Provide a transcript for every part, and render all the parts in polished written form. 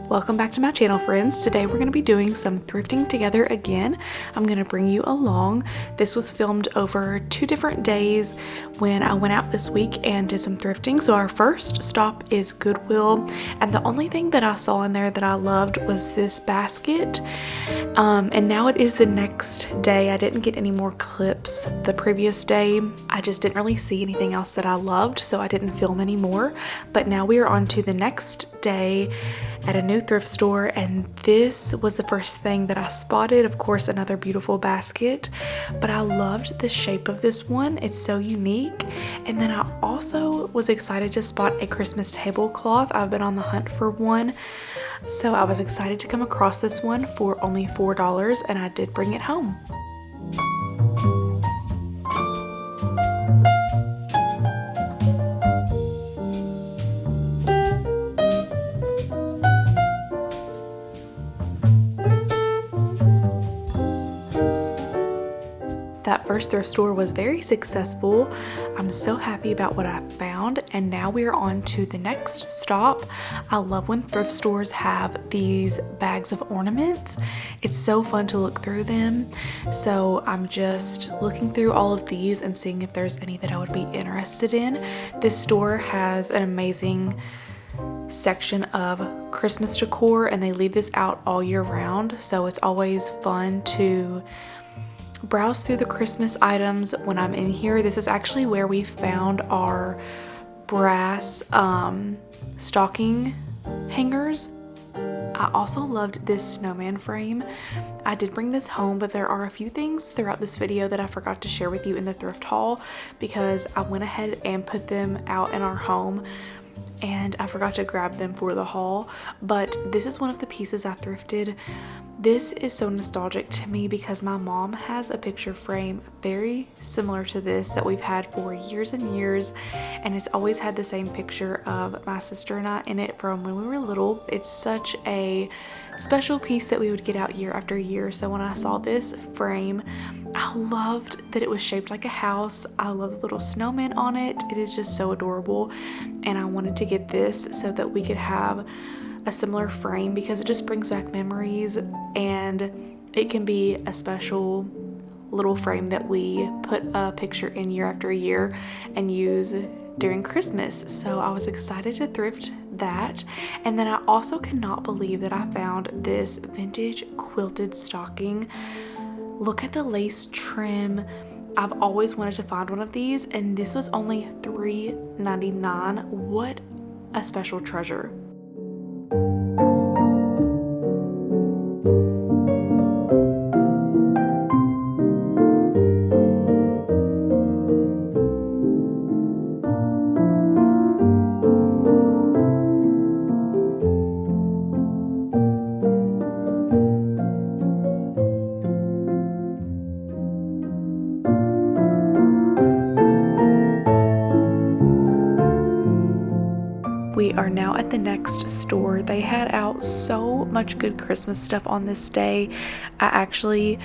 Welcome back to my channel, friends. Today we're going to be doing some thrifting together again. I'm going to bring you along. This was filmed over 2 different days when I went out this week and did some thrifting. So our first stop is Goodwill, and the only thing that I saw in there that I loved was this basket. And now it is the next day. I didn't get any more clips the previous day. I just didn't really see anything else that I loved, so I didn't film anymore. But now we are on to the next day at a new thrift store, and this was the first thing that I spotted. Of course, another beautiful basket, but I loved the shape of this one. It's so unique. And then I also was excited to spot a Christmas tablecloth. I've been on the hunt for one, so I was excited to come across this one for only $4, and I did bring it home. That first thrift store was very successful. I'm so happy about what I found, and now we are on to the next stop. I love when thrift stores have these bags of ornaments. It's so fun to look through them. So I'm just looking through all of these and seeing if there's any that I would be interested in. This store has an amazing section of Christmas decor, and they leave this out all year round, so it's always fun to browse through the Christmas items when I'm in here. This is actually where we found our brass stocking hangers. I also loved this snowman frame. I did bring this home, but there are a few things throughout this video that I forgot to share with you in the thrift haul because I went ahead and put them out in our home and I forgot to grab them for the haul. But this is one of the pieces I thrifted. This is so nostalgic to me because my mom has a picture frame very similar to this that we've had for years and years, and it's always had the same picture of my sister and I in it from when we were little. It's such a special piece that we would get out year after year. So when I saw this frame, I loved that it was shaped like a house. I love the little snowman on it. It is just so adorable, and I wanted to get this so that we could have a similar frame because it just brings back memories, and it can be a special little frame that we put a picture in year after year and use during Christmas. So I was excited to thrift that. And then I also cannot believe that I found this vintage quilted stocking. Look at the lace trim. I've always wanted to find one of these, and this was only $3.99. What a special treasure. We are now at the next store. They had out so much good Christmas stuff on this day. I actually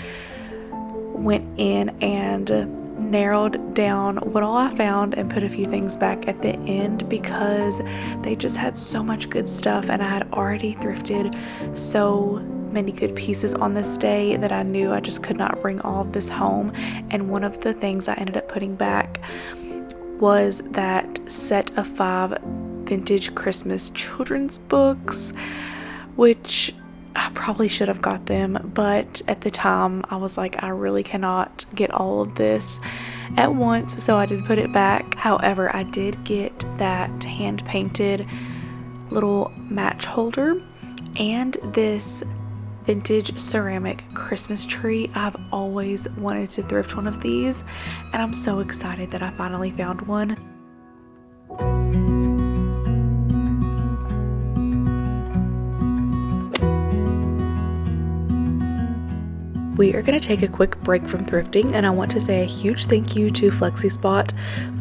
went in and narrowed down what all I found and put a few things back at the end because they just had so much good stuff, and I had already thrifted so many good pieces on this day that I knew I just could not bring all of this home. And one of the things I ended up putting back was that set of 5 vintage Christmas children's books, which I probably should have got them, but at the time I was like, I really cannot get all of this at once, so I did put it back. However, I did get that hand painted little match holder and this vintage ceramic Christmas tree. I've always wanted to thrift one of these, and I'm so excited that I finally found one. We are going to take a quick break from thrifting, and I want to say a huge thank you to Flexispot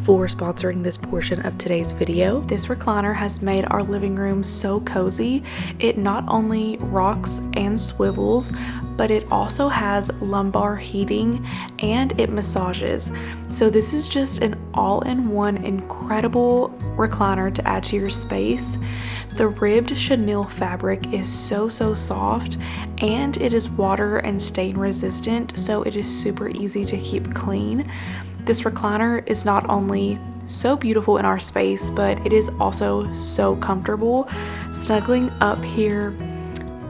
for sponsoring this portion of today's video. This recliner has made our living room so cozy. It not only rocks and swivels, but it also has lumbar heating and it massages. So this is just an all-in-one incredible recliner to add to your space. The ribbed chenille fabric is so soft, and it is water and stain resistant, so it is super easy to keep clean. This recliner is not only so beautiful in our space, but it is also so comfortable. Snuggling up here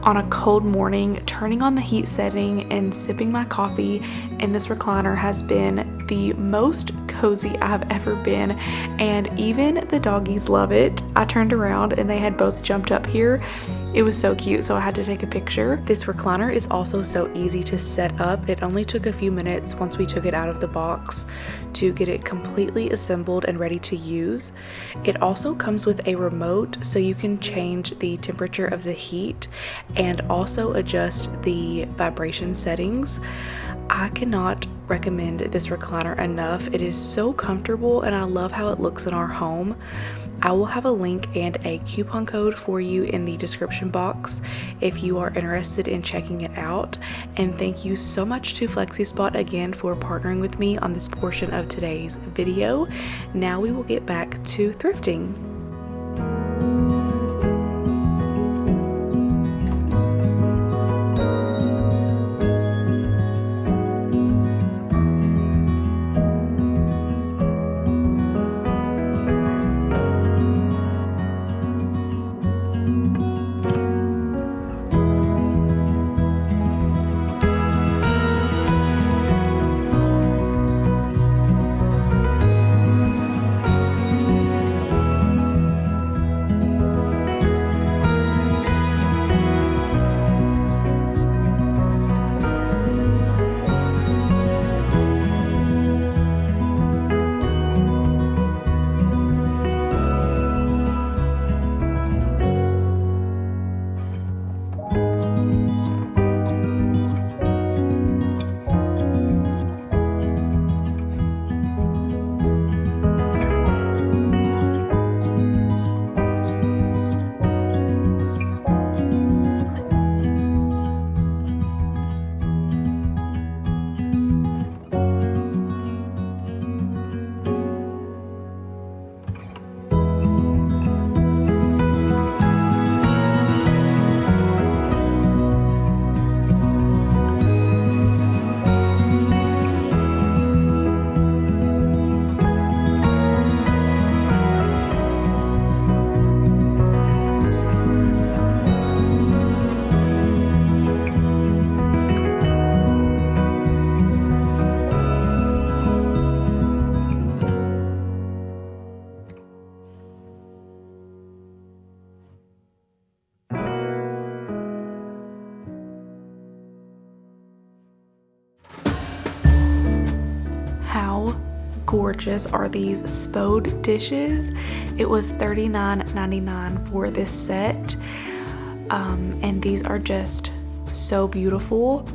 on a cold morning, turning on the heat setting and sipping my coffee in this recliner has been the most cozy I've ever been, and even the doggies love it. I turned around and they had both jumped up here. It was so cute, so I had to take a picture. This recliner is also so easy to set up. It only took a few minutes once we took it out of the box to get it completely assembled and ready to use. It also comes with a remote, so you can change the temperature of the heat and also adjust the vibration settings. I cannot recommend this recliner enough. It is so comfortable and I love how it looks in our home. I will have a link and a coupon code for you in the description box if you are interested in checking it out. And thank you so much to Flexispot again for partnering with me on this portion of today's video. Now we will get back to thrifting. How gorgeous are these Spode dishes? It was $39.99 for this set, and these are just so beautiful.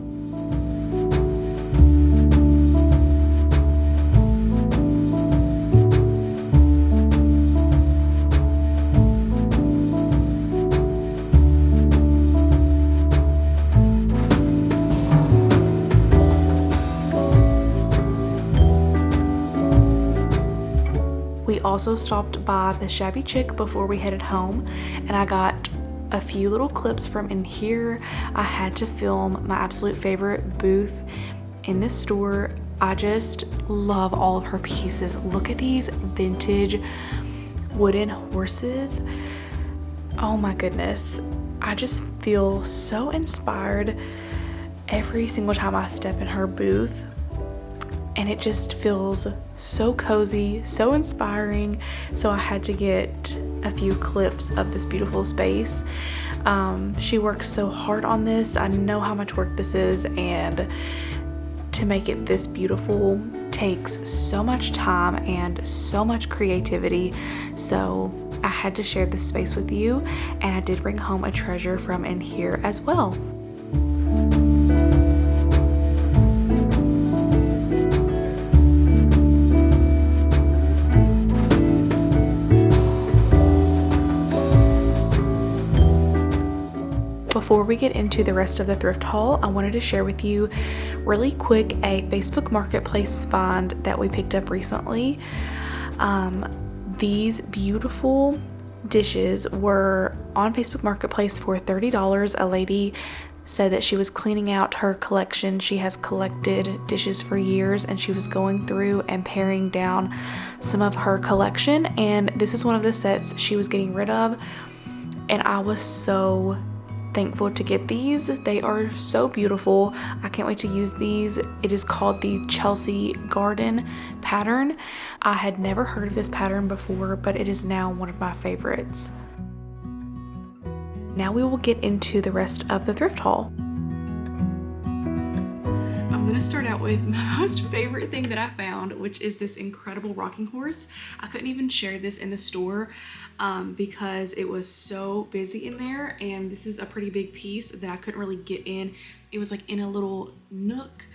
We also stopped by the Shabby Chick before we headed home, and I got a few little clips from in here. I had to film my absolute favorite booth in this store. I just love all of her pieces. Look at these vintage wooden horses. Oh my goodness. I just feel so inspired every single time I step in her booth, and it just feels so cozy, so inspiring. So I had to get a few clips of this beautiful space. She worked so hard on this. I know how much work this is, and to make it this beautiful takes so much time and so much creativity. So I had to share this space with you, and I did bring home a treasure from in here as well. Before we get into the rest of the thrift haul, I wanted to share with you really quick a Facebook Marketplace find that we picked up recently. These beautiful dishes were on Facebook Marketplace for $30. A lady said that she was cleaning out her collection. She has collected dishes for years, and she was going through and paring down some of her collection, and this is one of the sets she was getting rid of, and I was so thankful to get these. They are so beautiful. I can't wait to use these. It is called the Chelsea Garden pattern. I had never heard of this pattern before, but it is now one of my favorites. Now we will get into the rest of the thrift haul. I'm gonna start out with my most favorite thing that I found, which is this incredible rocking horse. I couldn't even share this in the store because it was so busy in there, and this is a pretty big piece that I couldn't really get in. It was like in a little nook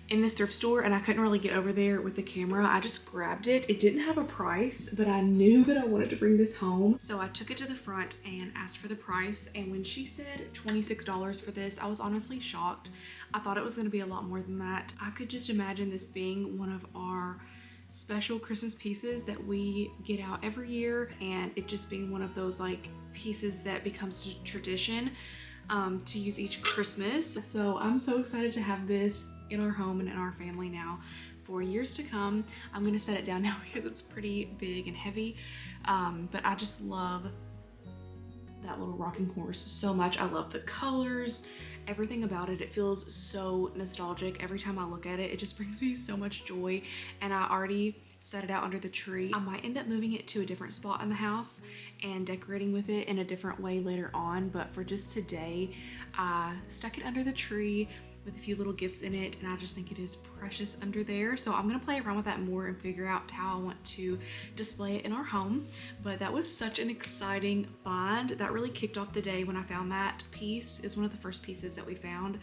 in this thrift store, and I couldn't really get over there with the camera. I just grabbed it. It didn't have a price, but I knew that I wanted to bring this home. So I took it to the front and asked for the price, and when she said $26 for this, I was honestly shocked. I thought it was gonna be a lot more than that. I could just imagine this being one of our special Christmas pieces that we get out every year, and it just being one of those like pieces that becomes a tradition to use each Christmas. So I'm so excited to have this in our home and in our family now for years to come. I'm gonna set it down now because it's pretty big and heavy, but I just love that little rocking horse so much. I love the colors, everything about it. It feels so nostalgic. Every time I look at it, it just brings me so much joy, and I already set it out under the tree. I might end up moving it to a different spot in the house and decorating with it in a different way later on, but for just today, I stuck it under the tree with a few little gifts in it, and I just think it is precious under there. So I'm gonna play around with that more and figure out how I want to display it in our home. But that was such an exciting find. That really kicked off the day when I found that piece. It's one of the first pieces that we found,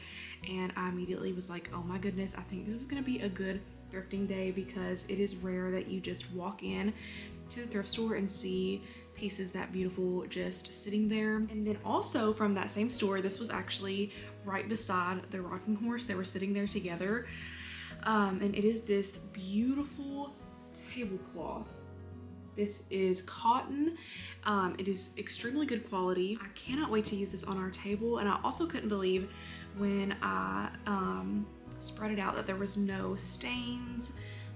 and I immediately was like, oh my goodness, I think this is gonna be a good thrifting day, because it is rare that you just walk in to the thrift store and see pieces that beautiful just sitting there. And then also from that same store, this was actually right beside the rocking horse. They were sitting there together, and it is this beautiful tablecloth. This is cotton. It is extremely good quality. I cannot wait to use this on our table, and I also couldn't believe when I spread it out that there was no stains,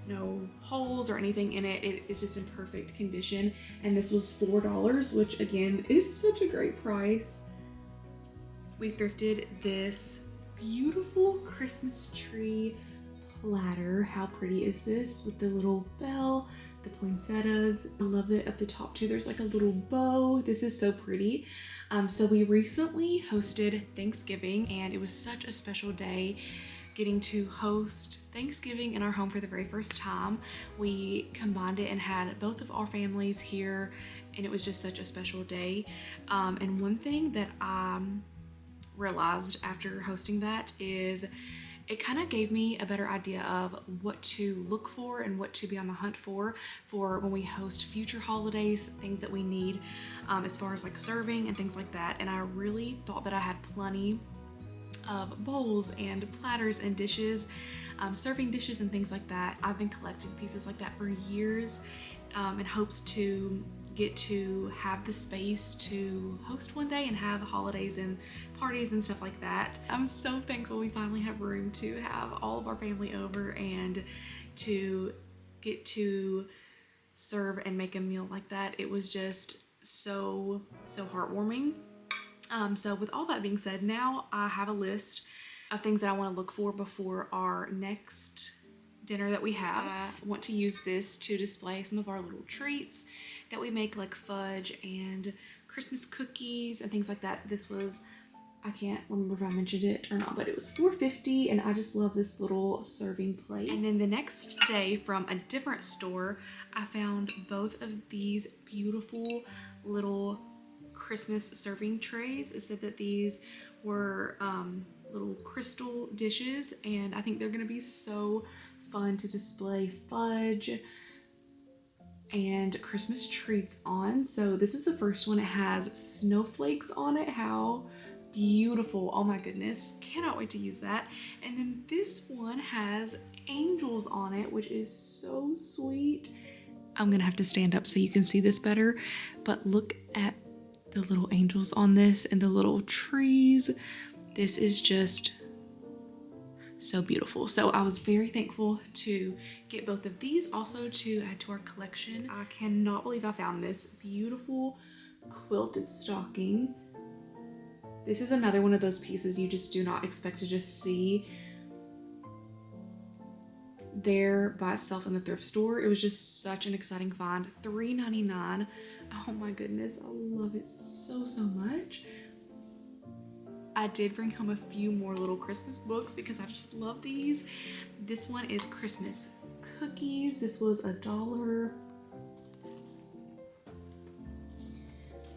no holes or anything in it. It is just in perfect condition, and this was $4, which again is such a great price. We thrifted this beautiful Christmas tree platter. How pretty is this, with the little bell, the poinsettias. I love it at the top too. There's like a little bow. This is so pretty. So we recently hosted Thanksgiving, and it was such a special day getting to host Thanksgiving in our home for the very first time. We combined it and had both of our families here, and it was just such a special day. And one thing that I realized after hosting that is it kind of gave me a better idea of what to look for and what to be on the hunt for when we host future holidays, things that we need as far as like serving and things like that. And I really thought that I had plenty of bowls and platters and dishes, serving dishes and things like that. I've been collecting pieces like that for years in hopes to get to have the space to host one day and have holidays and parties and stuff like that. I'm so thankful we finally have room to have all of our family over and to get to serve and make a meal like that. It was just so heartwarming. So with all that being said, now I have a list of things that I want to look for before our next dinner that we have. I want to use this to display some of our little treats that we make, like fudge and Christmas cookies and things like that. This was, I can't remember if I mentioned it or not, but it was $4.50, and I just love this little serving plate. And then the next day from a different store, I found both of these beautiful little Christmas serving trays. It said that these were little crystal dishes, and I think they're gonna be so fun to display fudge and Christmas treats on. So this is the first one. It has snowflakes on it. How beautiful. Oh my goodness, cannot wait to use that. And then this one has angels on it, which is so sweet. I'm gonna have to stand up so you can see this better, but look at the little angels on this and the little trees. This is just so beautiful. So I was very thankful to get both of these, also to add to our collection. I cannot believe I found this beautiful quilted stocking. This is another one of those pieces you just do not expect to just see there by itself in the thrift store. It was just such an exciting find. $3.99. Oh my goodness, I love it so much. I did bring home a few more little Christmas books because I just love these. This one is Christmas cookies. This was $1.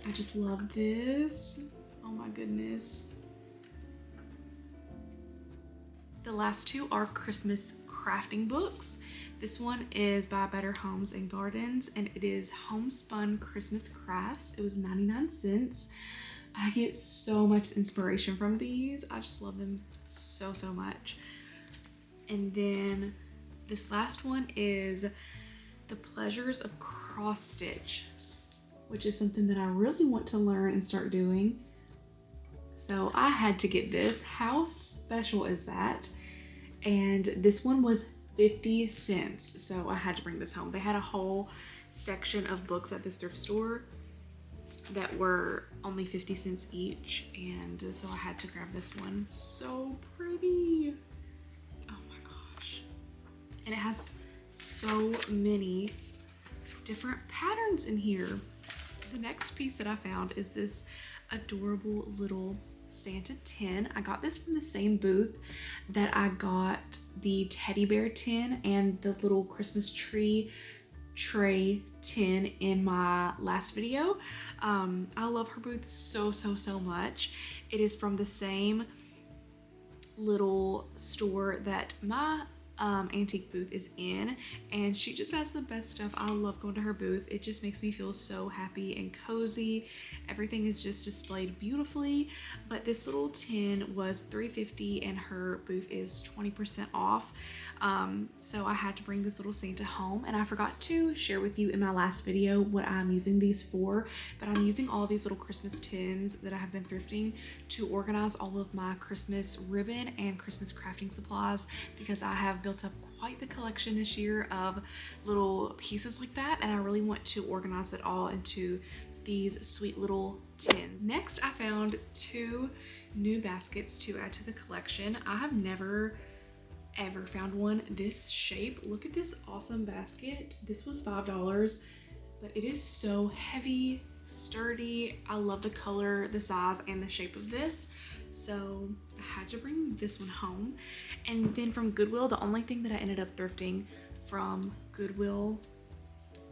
I just love this. Oh my goodness. The last two are Christmas crafting books. This one is by Better Homes and Gardens, and it is homespun Christmas crafts. It was 99 cents. I get so much inspiration from these. I just love them so much. And then this last one is The Pleasures of Cross Stitch, which is something that I really want to learn and start doing. So I had to get this. How special is that? And this one was 50 cents. So I had to bring this home. They had a whole section of books at this thrift store that were only 50 cents each, and so I had to grab this one. So pretty. Oh my gosh. And it has so many different patterns in here. The next piece that I found is this adorable little Santa tin. I got this from the same booth that I got the teddy bear tin and the little Christmas tree tray tin in my last video. I love her booth so much. It is from the same little store that my antique booth is in, and she just has the best stuff. I love going to her booth. It just makes me feel so happy and cozy. Everything is just displayed beautifully. But this little tin was $3.50 and her booth is 20% off. So I had to bring this little Santa home, and I forgot to share with you in my last video what I'm using these for, but I'm using all these little Christmas tins that I have been thrifting to organize all of my Christmas ribbon and Christmas crafting supplies, because I have built up quite the collection this year of little pieces like that, and I really want to organize it all into these sweet little tins. Next, I found two new baskets to add to the collection. I have never ever found one this shape. Look at this awesome basket. This was $5, but it is so heavy, sturdy. I love the color, the size, and the shape of this. So I had to bring this one home. And then from Goodwill, the only thing that I ended up thrifting from Goodwill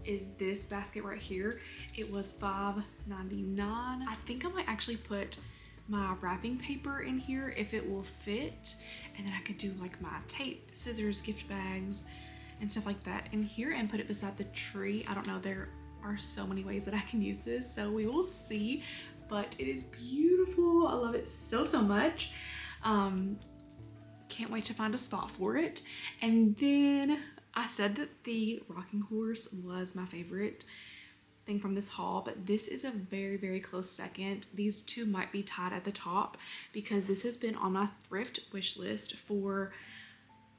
is this basket right here. It was $5.99. I think I might actually put my wrapping paper in here if it will fit, and then I could do like my tape, scissors, gift bags, and stuff like that in here and put it beside the tree. I don't know, there are so many ways that I can use this, so we will see, but it is beautiful. I love it so much. Can't wait to find a spot for it. And then I said that the rocking horse was my favorite thing from this haul, but this is a very close second. These two might be tied at the top because this has been on my thrift wish list for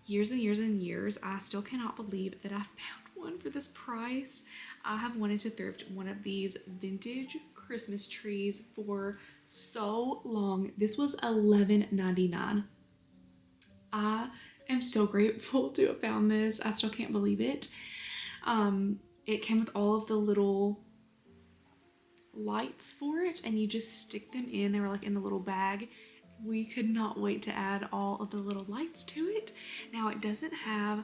years and years. I still cannot believe that I found one for this price. I have wanted to thrift one of these vintage Christmas trees for so long. This was $11.99. I am so grateful to have found this. I still can't believe it. It came with all of the little lights for it, and you just stick them in. They were like in the little bag. We could not wait to add all of the little lights to it. Now it doesn't have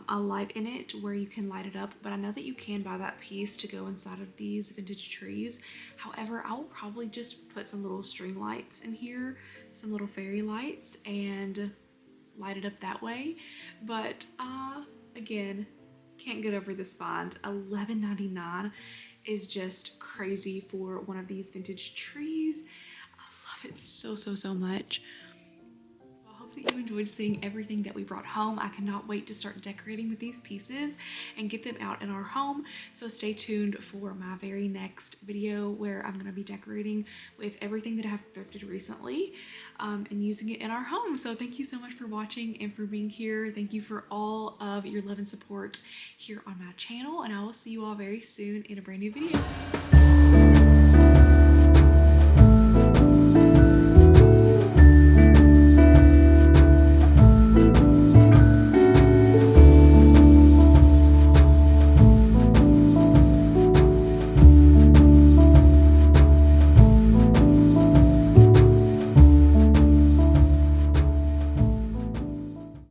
a light in it where you can light it up, but I know that you can buy that piece to go inside of these vintage trees. However, I will probably just put some little string lights in here, some little fairy lights, and light it up that way. But again, can't get over this find. $11.99 is just crazy for one of these vintage trees. I love love it so much. I hope that you enjoyed seeing everything that we brought home. I cannot wait to start decorating with these pieces and get them out in our home. So stay tuned for my very next video where I'm going to be decorating with everything that I have thrifted recently and using it in our home. So thank you so much for watching and for being here. Thank you for all of your love and support here on my channel, and I will see you all very soon in a brand new video.